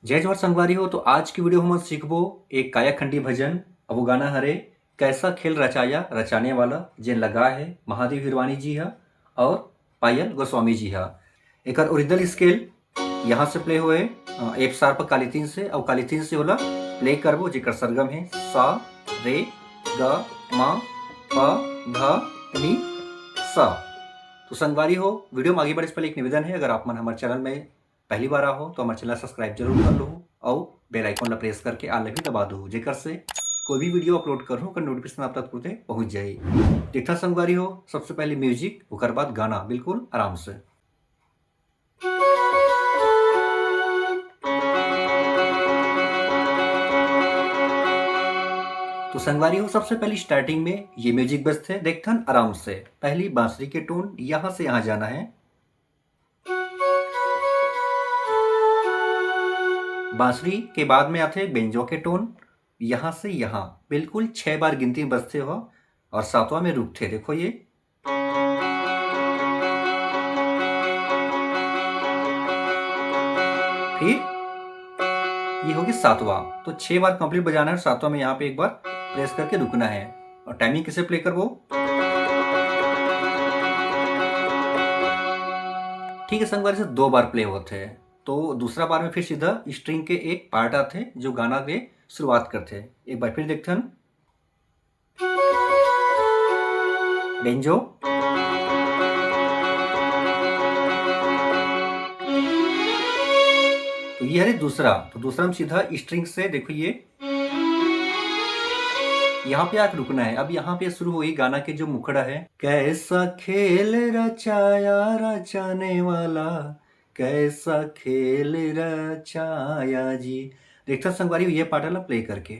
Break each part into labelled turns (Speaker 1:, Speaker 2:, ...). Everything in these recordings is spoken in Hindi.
Speaker 1: जय जोहर संगवारी हो। तो आज की वीडियो हम सीखबो एक कायाखंडी भजन। अब वो गाना हरे कैसा खेल रचाया रचाने वाला जेन लगा है महादेव हिरवानी जी हा और पायल गोस्वामी जी हा। एकर ओरिजिनल स्केल यहाँ से प्ले हुए एफ शार्प काली तीन से और काली तीन से होला प्ले करबो जेकर सरगम है सा रे ग मा प ध नी सा। तो संगवारी हो, वीडियो में आगे बढ़े से पहले एक निवेदन है, अगर आप मन हमारे चैनल में पहली बार हो तो हमारे चैनल सब्सक्राइब जरूर कर लो और बेल आइकन ला प्रेस करके आल भी दबा दो जेकर से कोई भी वीडियो अपलोड करूँ कर नोटिफिकेशन आप तक तुरंत पहुंच जाए। देखा संगवारी हो, सबसे पहले म्यूजिक उसके बाद गाना बिल्कुल आराम से। तो संगवारी हो, सबसे पहली स्टार्टिंग में ये म्यूजिक बजते हैं, देखथन आराम से। पहली बांसुरी के टोन यहां से यहां जाना है। बांसुरी के बाद में आते बेंजो के टोन, यहां से यहां बिल्कुल 6 बार गिनती में बजते हो और सातवां में रुकते। देखो ये फिर ये होगी सातवां। तो 6 बार कंप्लीट बजाना है और सातवां में यहाँ पे एक बार प्रेस करके रुकना है। और टाइमिंग कैसे प्ले करबो, ठीक है संगवारी से 2 बार प्ले होते हैं। तो दूसरा बार में फिर सीधा स्ट्रिंग के एक पार्ट आते जो गाना के शुरुआत करते। एक बार फिर देखते हैं बेंजो, तो ये है दूसरा। तो दूसरा में सीधा स्ट्रिंग से देखो ये यहाँ पे आके रुकना है। अब यहाँ पे शुरू हुई गाना के जो मुखड़ा है, कैसा खेल रचाया रचाने वाला, कैसा खेल रचाया जी। देखता संगवारी ये पार्ट वाला प्ले करके।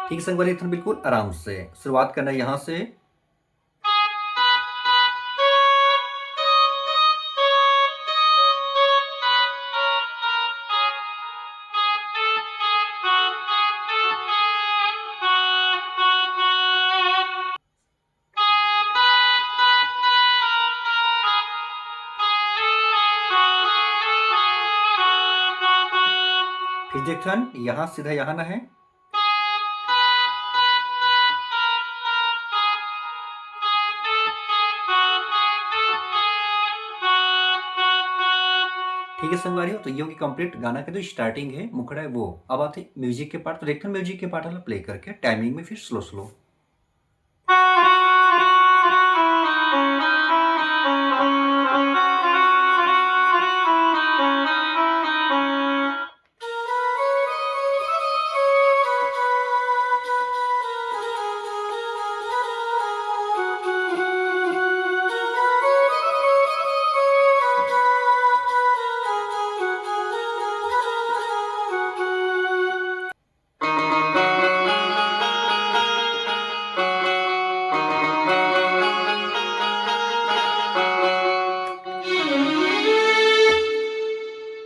Speaker 1: ठीक है संगवारी, बिल्कुल आराम से शुरुआत करना है यहां से। फिर देखन यहां सीधा यहां ना है। ठीक है संगवारी हो, तो ये होगी कंप्लीट गाना का जो स्टार्टिंग है मुखड़ा है वो। अब आते म्यूजिक के पार्ट। तो देखते हैं म्यूजिक के पार्ट वाला प्ले करके टाइमिंग में फिर स्लो स्लो।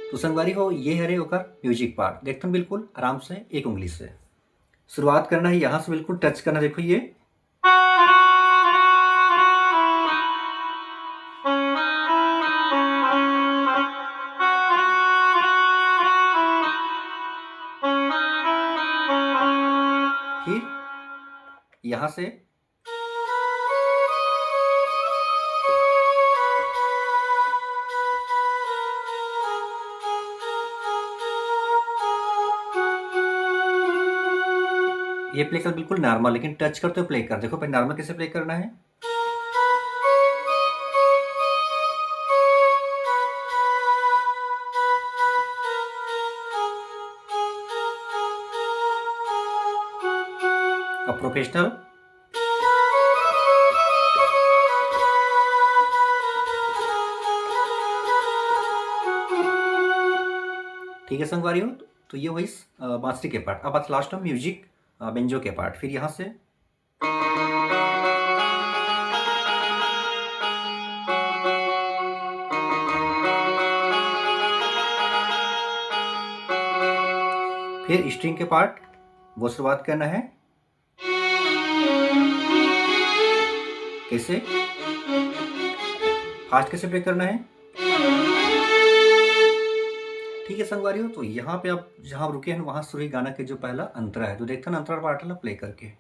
Speaker 1: तो संगवारी हो, ये है रे ओकर म्यूजिक पार्ट। देखते हैं बिल्कुल आराम से एक उंगली से शुरुआत करना है, यहां से बिल्कुल टच करना। देखो ये फिर यहां से ये प्ले कर बिल्कुल नॉर्मल, लेकिन टच करते हुए प्ले कर। देखो भाई नॉर्मल कैसे प्ले करना है। अब प्रोफेशनल, ठीक है संगवारी हो। तो ये हुई बांसुरी के पार्ट। अब लास्ट में म्यूजिक बेंजो के पार्ट। फिर यहां से फिर स्ट्रिंग के पार्ट वो शुरुआत करना है। कैसे, फास्ट कैसे प्ले करना है। ठीक है संगवारियों, तो यहाँ पे आप जहाँ रुके हैं वहाँ शुरू गाना के जो पहला अंतरा है, तो देखते हैं अंतरा पार्ट ला प्ले करके।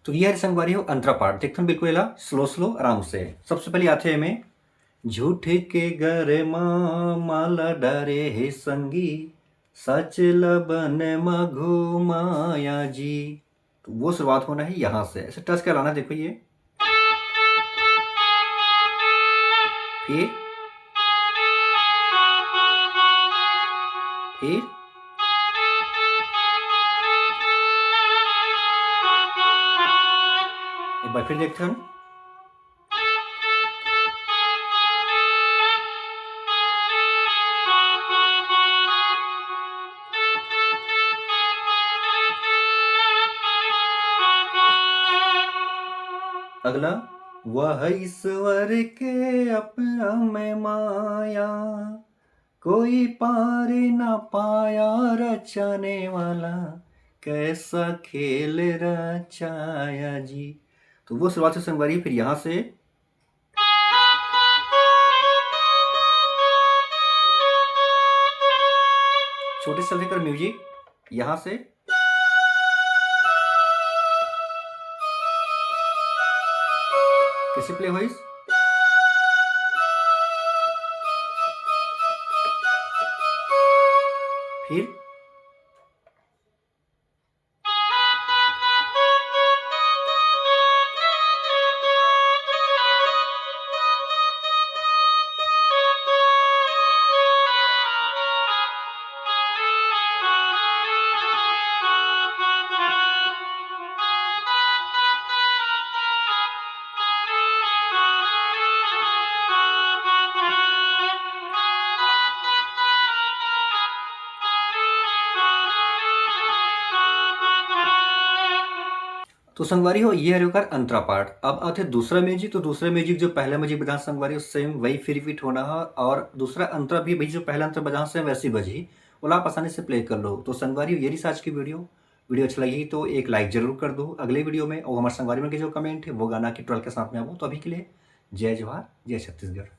Speaker 1: तो ये है संगवारी हो अंतरा पार्ट, देखते हैं बिल्कुल एला स्लो स्लो आराम से। सबसे पहले आते हैं में झूठ के गर माला डरे हे संगी, सच लबन मघु माया जी। तो वो शुरुआत होना है यहाँ से, ऐसे टच कर लाना, देखो ये। फिर एक बार फिर देखते हैं। अगला, वह ईश्वर के अपना में माया, कोई पार ना पाया रचाने वाला, कैसा खेल रचाया जी। तो वो शुरुआत से संगवारी, फिर यहाँ से छोटे से लेकर म्यूजिक यहाँ से कैसे प्ले हुई। फिर तो संगवारी हो ये है अंतरा पार्ट। अब आते दूसरा म्यूजिक, तो दूसरा म्यूजिक जो पहला म्यूजिक बजा संगवारी सेम वही फिर रिपीट होना है, और दूसरा अंतरा भी भाई जो पहला अंतरा बजा से वैसी बजी, बोला आप आसानी से प्ले कर लो। तो संगवारी ये रही आज की वीडियो अच्छी लगी तो एक लाइक जरूर कर दो अगले वीडियो में, और हमारे संगवारी में के जो कमेंट है वो गाना की ट्वेल्व के साथ में आबो। तो अभी के लिए जय जवाहर जय छत्तीसगढ़।